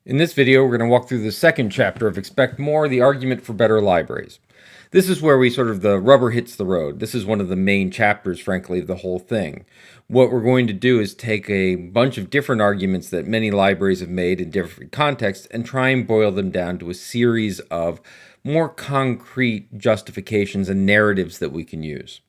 In this video, we're going to walk through the second chapter of Expect More, the argument for better libraries. This is where the rubber hits the road. This is one of the main chapters, frankly, of the whole thing. What we're going to do is take a bunch of different arguments that many libraries have made in different contexts and try and boil them down to a series of more concrete justifications and narratives that we can use.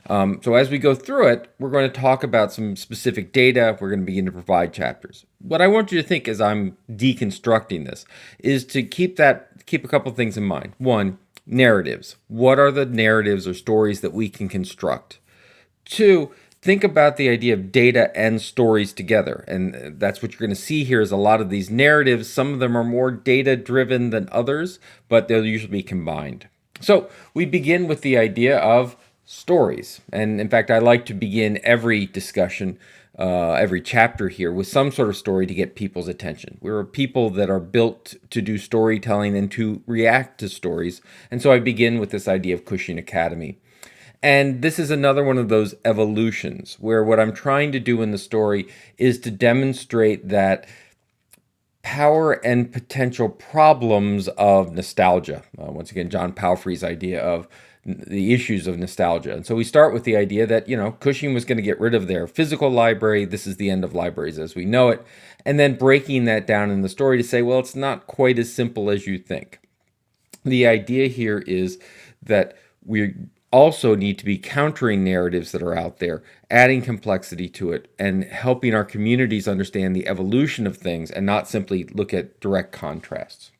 So as we go through it, we're going to talk about some specific data. We're going to begin to provide chapters. What I want you to think as I'm deconstructing this is to keep a couple things in mind. One, narratives. What are the narratives or stories that we can construct? Two, think about the idea of data and stories together. And that's what you're going to see here is a lot of these narratives. Some of them are more data-driven than others, but they'll usually be combined. So we begin with the idea of stories. And in fact, I like to begin every discussion, every chapter here with some sort of story to get people's attention. We're a people that are built to do storytelling and to react to stories. And so I begin with this idea of Cushing Academy. And this is another one of those evolutions where what I'm trying to do in the story is to demonstrate that power and potential problems of nostalgia. Once again, John Palfrey's idea of the issues of nostalgia. And so we start with the idea that, Cushing was going to get rid of their physical library. This is the end of libraries as we know it. And then breaking that down in the story to say, well, it's not quite as simple as you think. The idea here is that we also need to be countering narratives that are out there, adding complexity to it, and helping our communities understand the evolution of things and not simply look at direct contrasts.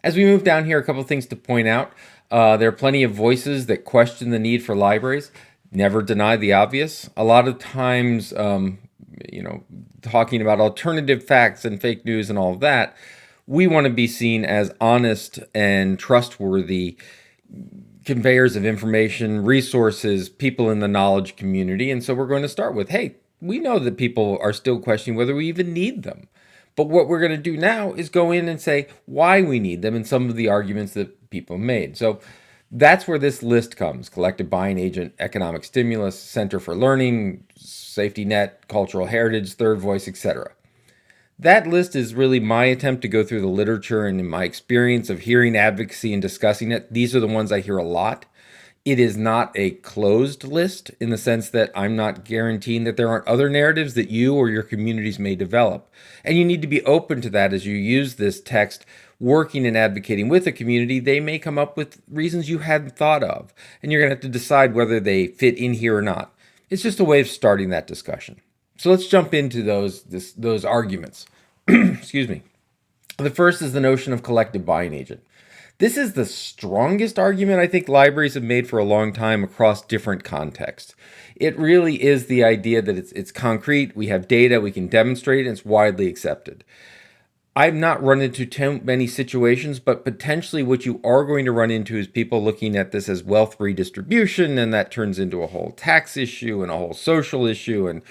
As we move down here, a couple of things to point out. There are plenty of voices that question the need for libraries. Never deny the obvious. A lot of times, talking about alternative facts and fake news and all of that, we want to be seen as honest and trustworthy conveyors of information, resources, people in the knowledge community. And so we're going to start with, hey, we know that people are still questioning whether we even need them. But what we're going to do now is go in and say why we need them and some of the arguments that people made. So that's where this list comes: collective buying agent, economic stimulus, center for learning, safety net, cultural heritage, third voice, etc. That list is really my attempt to go through the literature and in my experience of hearing advocacy and discussing it. These are the ones I hear a lot. It is not a closed list in the sense that I'm not guaranteeing that there aren't other narratives that you or your communities may develop. And you need to be open to that as you use this text, working and advocating with a community. They may come up with reasons you hadn't thought of, and you're going to have to decide whether they fit in here or not. It's just a way of starting that discussion. So let's jump into those arguments. Excuse me. The first is the notion of collective buying agent. This is the strongest argument I think libraries have made for a long time across different contexts. It really is the idea that it's concrete, we have data, we can demonstrate, and it's widely accepted. I've not run into too many situations, but potentially what you are going to run into is people looking at this as wealth redistribution, and that turns into a whole tax issue and a whole social issue, and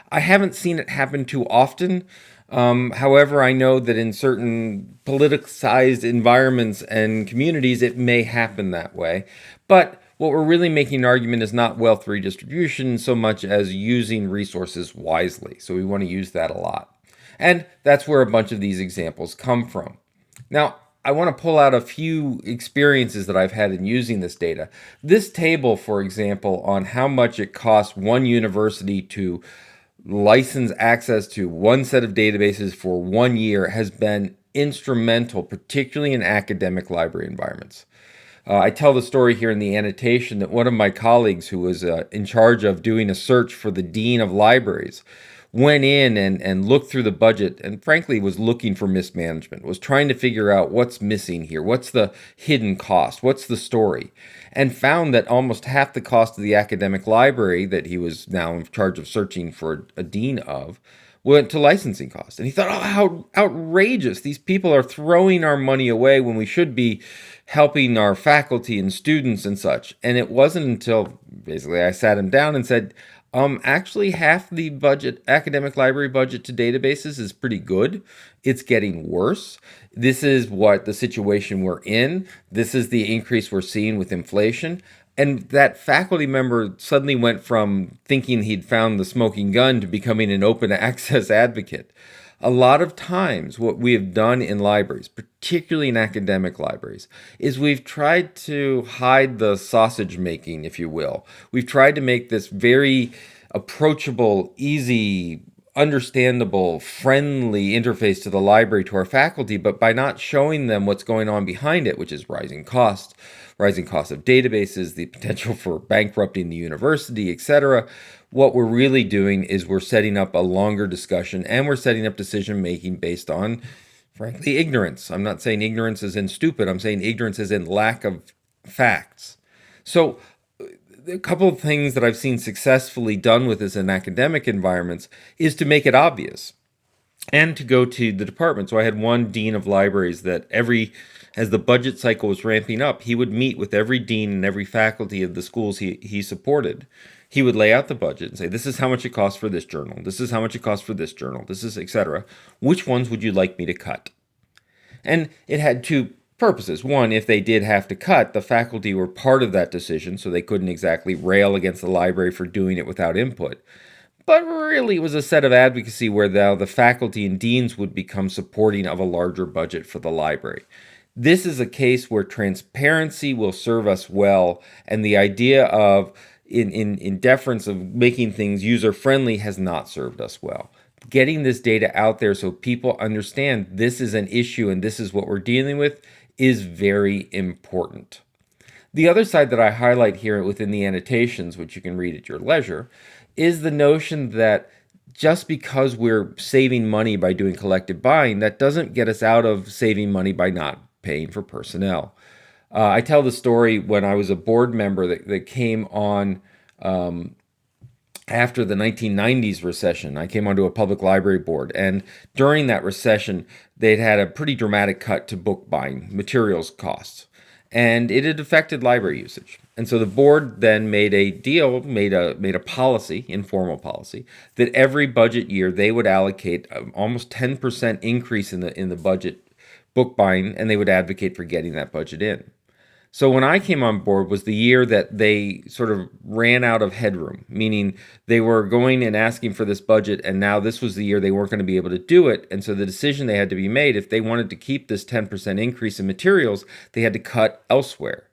I haven't seen it happen too often. However, I know that in certain politicized environments and communities, it may happen that way. But what we're really making an argument is not wealth redistribution so much as using resources wisely. So we want to use that a lot. And that's where a bunch of these examples come from. Now, I want to pull out a few experiences that I've had in using this data. This table, for example, on how much it costs one university to license access to one set of databases for 1 year has been instrumental, particularly in academic library environments. I tell the story here in the annotation that one of my colleagues who was in charge of doing a search for the dean of libraries went in and looked through the budget and frankly was looking for mismanagement, was trying to figure out what's missing here, what's the hidden cost, what's the story, and found that almost half the cost of the academic library that he was now in charge of searching for a dean of went to licensing costs. And he thought, oh, how outrageous. These people are throwing our money away when we should be helping our faculty and students and such. And it wasn't until basically I sat him down and said, actually half the budget, academic library budget to databases is pretty good. It's getting worse. This is what the situation we're in. This is the increase we're seeing with inflation. And that faculty member suddenly went from thinking he'd found the smoking gun to becoming an open access advocate. A lot of times, what we have done in libraries, particularly in academic libraries, is we've tried to hide the sausage making, if you will. We've tried to make this very approachable, easy, understandable, friendly interface to the library, to our faculty, but by not showing them what's going on behind it, which is rising cost of databases, the potential for bankrupting the university, etc. What we're really doing is we're setting up a longer discussion, and we're setting up decision making based on, frankly, ignorance. I'm not saying ignorance is in stupid. I'm saying ignorance is in lack of facts. So a couple of things that I've seen successfully done with this in academic environments is to make it obvious and to go to the department. So I had one dean of libraries that as the budget cycle was ramping up, he would meet with every dean and every faculty of the schools he supported. He would lay out the budget and say, this is how much it costs for this journal. This is how much it costs for this journal. This is etc. Which ones would you like me to cut? And it had two purposes. One, if they did have to cut, the faculty were part of that decision, so they couldn't exactly rail against the library for doing it without input. But really, it was a set of advocacy where now the faculty and deans would become supporting of a larger budget for the library. This is a case where transparency will serve us well, and the idea of, in deference of making things user-friendly, has not served us well. Getting this data out there so people understand this is an issue and this is what we're dealing with is very important. The other side that I highlight here within the annotations, which you can read at your leisure, is the notion that just because we're saving money by doing collective buying, that doesn't get us out of saving money by not paying for personnel. I tell the story when I was a board member that came on after the 1990s recession. I came onto a public library board, and during that recession, they'd had a pretty dramatic cut to book buying, materials costs, and it had affected library usage. And so the board then made a deal, made a policy, informal policy, that every budget year they would allocate almost 10% increase in the budget book buying, and they would advocate for getting that budget in. So when I came on board was the year that they sort of ran out of headroom, meaning they were going and asking for this budget, and now this was the year they weren't going to be able to do it. And so the decision they had to be made, if they wanted to keep this 10% increase in materials, they had to cut elsewhere.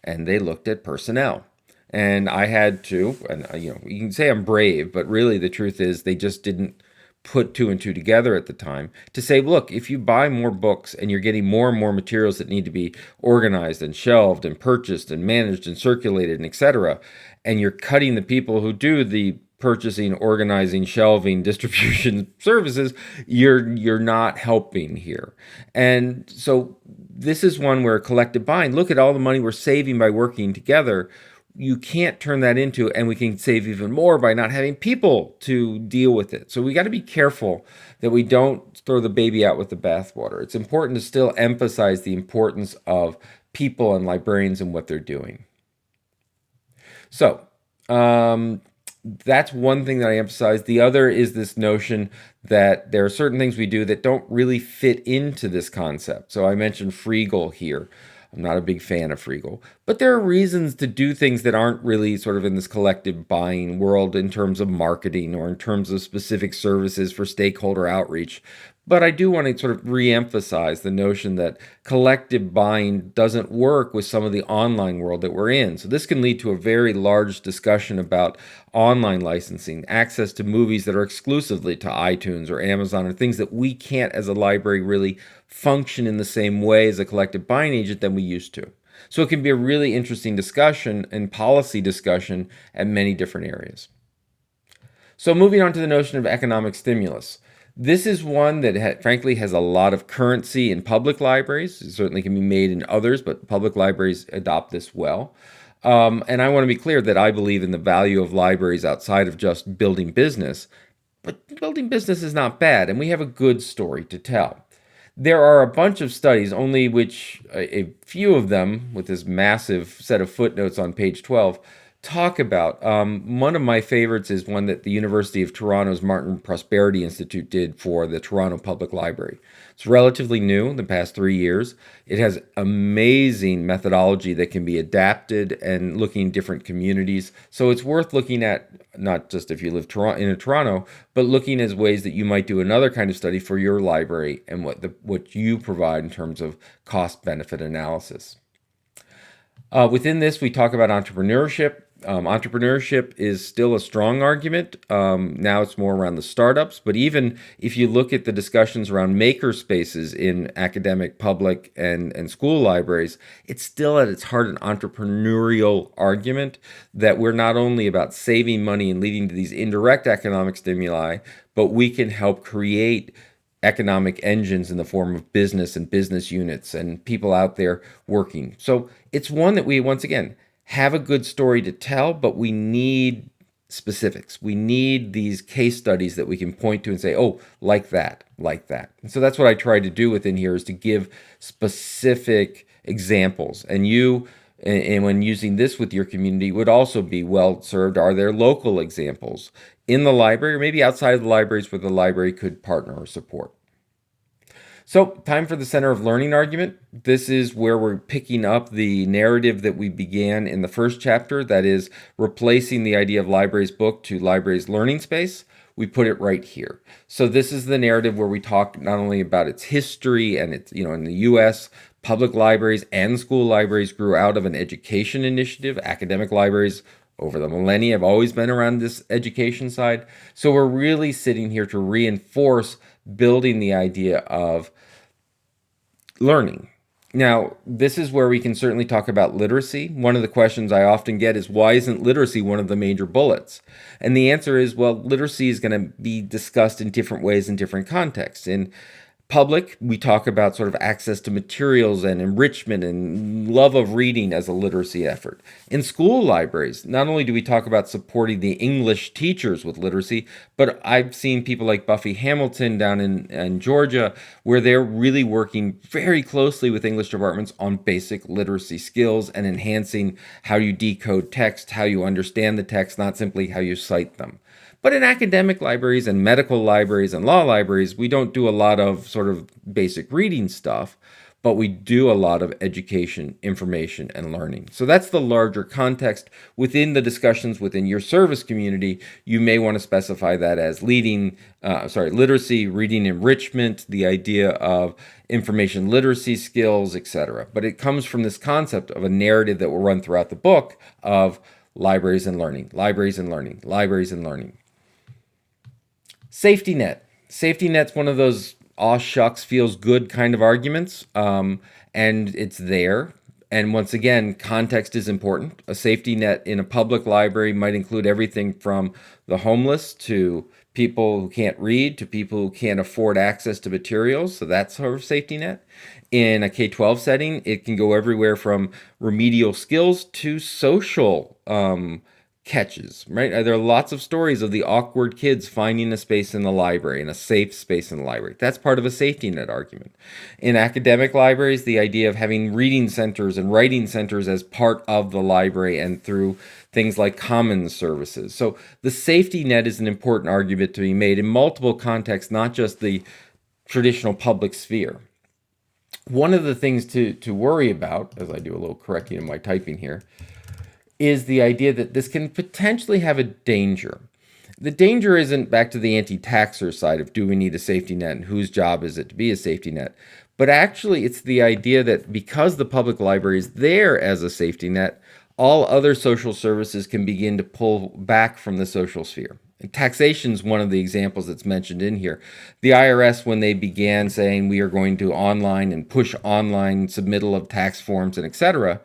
And they looked at personnel. And I had to, and you can say I'm brave, but really the truth is they just didn't put two and two together at the time to say, look, if you buy more books and you're getting more and more materials that need to be organized and shelved and purchased and managed and circulated and etc., and you're cutting the people who do the purchasing, organizing, shelving, distribution services, you're not helping here. And so this is one where collective buying, look at all the money we're saving by working together. You can't turn that into, and we can save even more by not having people to deal with it. So we got to be careful that we don't throw the baby out with the bathwater. It's important to still emphasize the importance of people and librarians and what they're doing. So that's one thing that I emphasize. The other is this notion that there are certain things we do that don't really fit into this concept. So I mentioned Frigel here. I'm not a big fan of Frigel, but there are reasons to do things that aren't really sort of in this collective buying world in terms of marketing or in terms of specific services for stakeholder outreach. But I do want to sort of re-emphasize the notion that collective buying doesn't work with some of the online world that we're in. So this can lead to a very large discussion about online licensing, access to movies that are exclusively to iTunes or Amazon, or things that we can't as a library really function in the same way as a collective buying agent than we used to. So it can be a really interesting discussion and policy discussion at many different areas. So moving on to the notion of economic stimulus. This is one that frankly has a lot of currency in public libraries. It certainly can be made in others, but public libraries adopt this well. And I want to be clear that I believe in the value of libraries outside of just building business. But building business is not bad, and we have a good story to tell. There are a bunch of studies, only which a few of them, with this massive set of footnotes on page 12, talk about. One of my favorites is one that the University of Toronto's Martin Prosperity Institute did for the Toronto Public Library. It's relatively new in the past 3 years. It has amazing methodology that can be adapted and looking at different communities. So it's worth looking at, not just if you live in Toronto, but looking as ways that you might do another kind of study for your library and what you provide in terms of cost-benefit analysis. Within this, we talk about entrepreneurship. Entrepreneurship is still a strong argument. Now it's more around the startups, but even if you look at the discussions around maker spaces in academic, public, and school libraries, it's still at its heart an entrepreneurial argument that we're not only about saving money and leading to these indirect economic stimuli, but we can help create economic engines in the form of business and business units and people out there working. So it's one that we, once again, have a good story to tell, but we need specifics. We need these case studies that we can point to and say, oh, like that, like that. And so that's what I try to do within here, is to give specific examples. And when using this with your community, would also be well served. Are there local examples in the library or maybe outside of the libraries where the library could partner or support? So, time for the center of learning argument. This is where we're picking up the narrative that we began in the first chapter, that is replacing the idea of library's book to library's learning space. We put it right here. So this is the narrative where we talk not only about its history and its, in the US, public libraries and school libraries grew out of an education initiative. Academic libraries over the millennia have always been around this education side. So we're really sitting here to reinforce building the idea of learning. Now, this is where we can certainly talk about literacy. One of the questions I often get is, why isn't literacy one of the major bullets? And the answer is, well, literacy is going to be discussed in different ways in different contexts. In public, we talk about sort of access to materials and enrichment and love of reading as a literacy effort. In school libraries, not only do we talk about supporting the English teachers with literacy, but I've seen people like Buffy Hamilton down in Georgia, where they're really working very closely with English departments on basic literacy skills and enhancing how you decode text, how you understand the text, not simply how you cite them. But in academic libraries and medical libraries and law libraries, we don't do a lot of sort of basic reading stuff, but we do a lot of education, information, and learning. So that's the larger context. Within the discussions within your service community, you may want to specify that as literacy, reading enrichment, the idea of information literacy skills, etc. But it comes from this concept of a narrative that will run throughout the book of libraries and learning, libraries and learning, libraries and learning. Safety net. Safety net's one of those aw shucks feels good kind of arguments, and it's there. And once again, context is important. A safety net in a public library might include everything from the homeless to people who can't read to people who can't afford access to materials. So that's sort of safety net. In a K-12 setting, it can go everywhere from remedial skills to social catches, right? There are lots of stories of the awkward kids finding a space in the library and a safe space in the library. That's part of a safety net argument. In academic libraries, the idea of having reading centers and writing centers as part of the library and through things like commons services. So the safety net is an important argument to be made in multiple contexts, not just the traditional public sphere. One of the things to worry about, as I do a little correcting of my typing here, is the idea that this can potentially have a danger. The danger isn't back to the anti-taxer side of do we need a safety net and whose job is it to be a safety net, but actually it's the idea that because the public library is there as a safety net, all other social services can begin to pull back from the social sphere. And taxation is one of the examples that's mentioned in here. The IRS, when they began saying we are going to online and push online submittal of tax forms and etc.,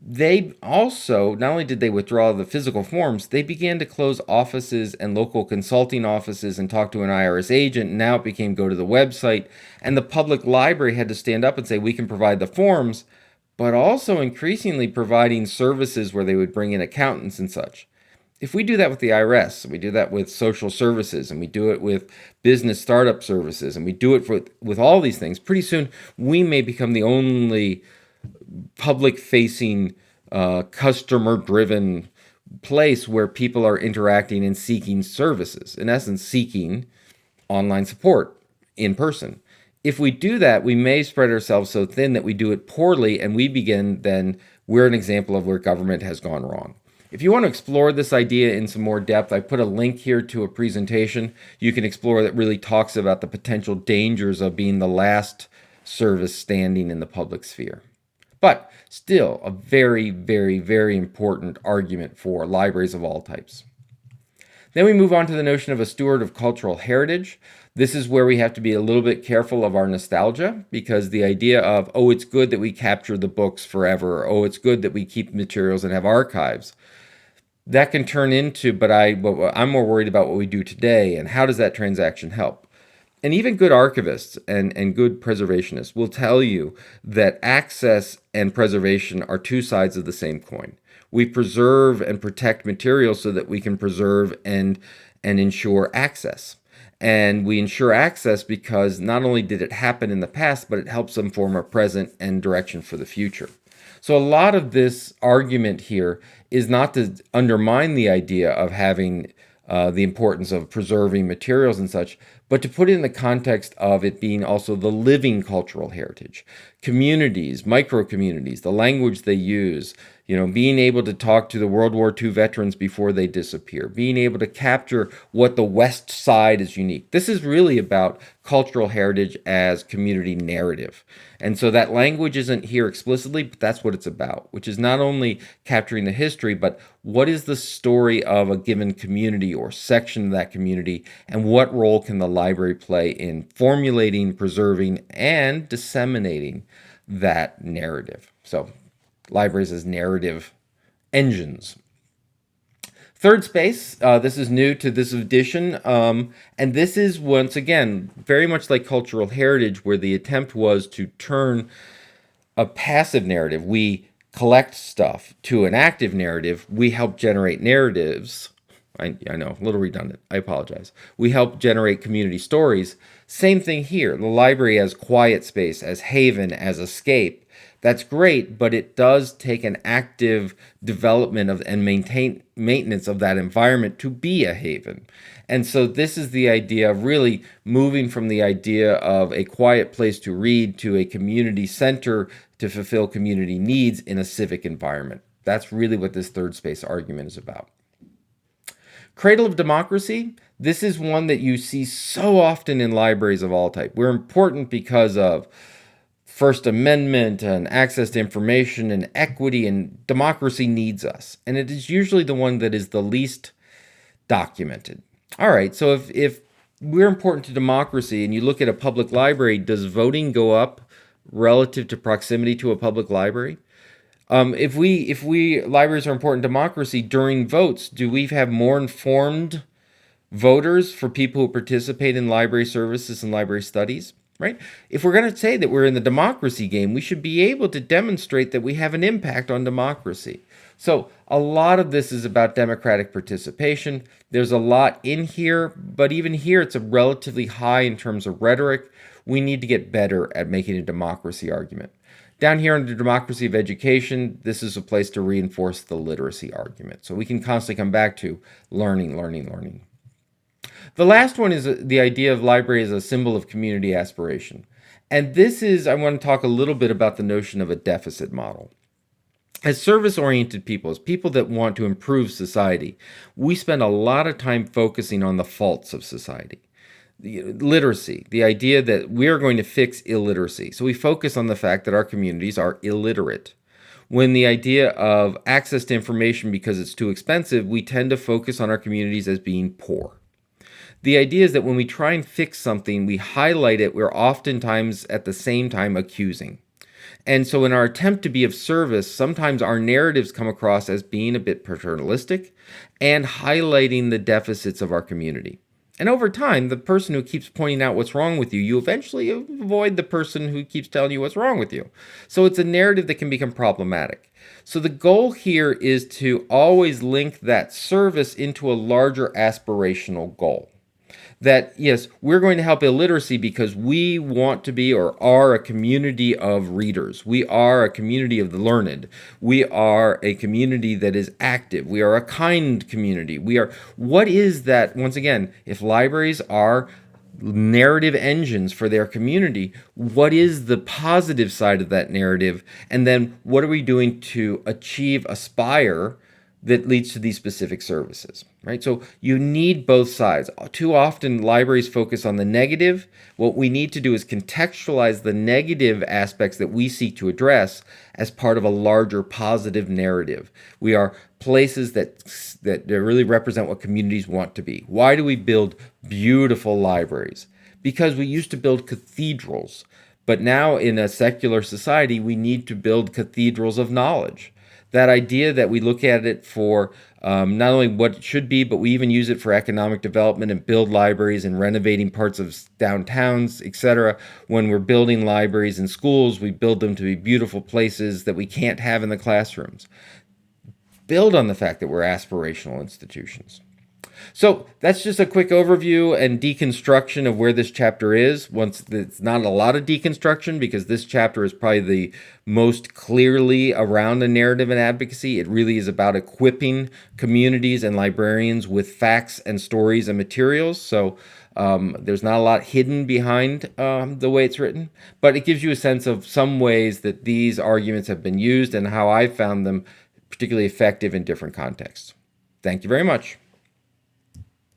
they also, not only did they withdraw the physical forms, they began to close offices and local consulting offices and talk to an IRS agent. And now it became go to the website. And the public library had to stand up and say, we can provide the forms, but also increasingly providing services where they would bring in accountants and such. If we do that with the IRS, and we do that with social services, and we do it with business startup services, and we do it with all these things, pretty soon we may become the only public-facing, customer-driven place where people are interacting and seeking services, in essence, seeking online support in person. If we do that, we may spread ourselves so thin that we do it poorly, and we're an example of where government has gone wrong. If you want to explore this idea in some more depth, I put a link here to a presentation you can explore that really talks about the potential dangers of being the last service standing in the public sphere. But still, a very, very, very important argument for libraries of all types. Then we move on to the notion of a steward of cultural heritage. This is where we have to be a little bit careful of our nostalgia, because the idea of, oh, it's good that we capture the books forever, or, oh, it's good that we keep materials and have archives, that can turn into, I'm more worried about what we do today and how does that transaction help? And even good archivists and good preservationists will tell you that access and preservation are two sides of the same coin. We preserve and protect materials so that we can preserve and ensure access. And we ensure access because not only did it happen in the past, but it helps inform our present and direction for the future. So a lot of this argument here is not to undermine the idea of having the importance of preserving materials and such, but to put it in the context of it being also the living cultural heritage. Communities, micro-communities, the language they use, being able to talk to the World War II veterans before they disappear, being able to capture what the West Side is unique. This is really about cultural heritage as community narrative. And so that language isn't here explicitly, but that's what it's about, which is not only capturing the history, but what is the story of a given community or section of that community, and what role can the library play in formulating, preserving, and disseminating that narrative. So libraries as narrative engines. Third space, this is new to this edition, and this is, once again, very much like cultural heritage, where the attempt was to turn a passive narrative, we collect stuff, to an active narrative. We help generate narratives. I know, a little redundant, I apologize. We help generate community stories. Same thing here, the library as quiet space, as haven, as escape. That's great, but it does take an active development of and maintenance of that environment to be a haven. And so this is the idea of really moving from the idea of a quiet place to read to a community center to fulfill community needs in a civic environment. That's really what this third space argument is about. Cradle of democracy. This is one that you see so often in libraries of all type. We're important because of First Amendment and access to information and equity, and democracy needs us. And it is usually the one that is the least documented. All right, so if we're important to democracy and you look at a public library, does voting go up relative to proximity to a public library? If libraries are important to democracy, during votes, do we have more informed voters for people who participate in library services and library studies? Right? If we're going to say that we're in the democracy game, we should be able to demonstrate that we have an impact on democracy. So a lot of this is about democratic participation. There's a lot in here, but even here it's a relatively high in terms of rhetoric. We need to get better at making a democracy argument. Down here under democracy of education, this is a place to reinforce the literacy argument. So we can constantly come back to learning, learning, learning. The last one is the idea of library as a symbol of community aspiration. And this is, I want to talk a little bit about the notion of a deficit model. As service-oriented people, as people that want to improve society, we spend a lot of time focusing on the faults of society. Literacy, the idea that we are going to fix illiteracy. So we focus on the fact that our communities are illiterate. When the idea of access to information because it's too expensive, we tend to focus on our communities as being poor. The idea is that when we try and fix something, we highlight it, we're oftentimes at the same time accusing. And so in our attempt to be of service, sometimes our narratives come across as being a bit paternalistic and highlighting the deficits of our community. And over time, the person who keeps pointing out what's wrong with you, you eventually avoid the person who keeps telling you what's wrong with you. So it's a narrative that can become problematic. So the goal here is to always link that service into a larger aspirational goal. that, yes, we're going to help illiteracy because we want to be or are a community of readers. We are a community of the learned. We are a community that is active. We are a kind community. What is that? Once again, if libraries are narrative engines for their community, what is the positive side of that narrative? And then what are we doing to aspire that leads to these specific services, right? So you need both sides. Too often libraries focus on the negative. What we need to do is contextualize the negative aspects that we seek to address as part of a larger positive narrative. We are places that really represent what communities want to be. Why do we build beautiful libraries? Because we used to build cathedrals, but now in a secular society, we need to build cathedrals of knowledge. That idea that we look at it for not only what it should be, but we even use it for economic development and build libraries and renovating parts of downtowns, etc. When we're building libraries in schools, we build them to be beautiful places that we can't have in the classrooms. Build on the fact that we're aspirational institutions. So that's just a quick overview and deconstruction of where this chapter is. It's not a lot of deconstruction because this chapter is probably the most clearly around a narrative and advocacy. It really is about equipping communities and librarians with facts and stories and materials. So there's not a lot hidden behind the way it's written, but it gives you a sense of some ways that these arguments have been used and how I found them particularly effective in different contexts. Thank you very much.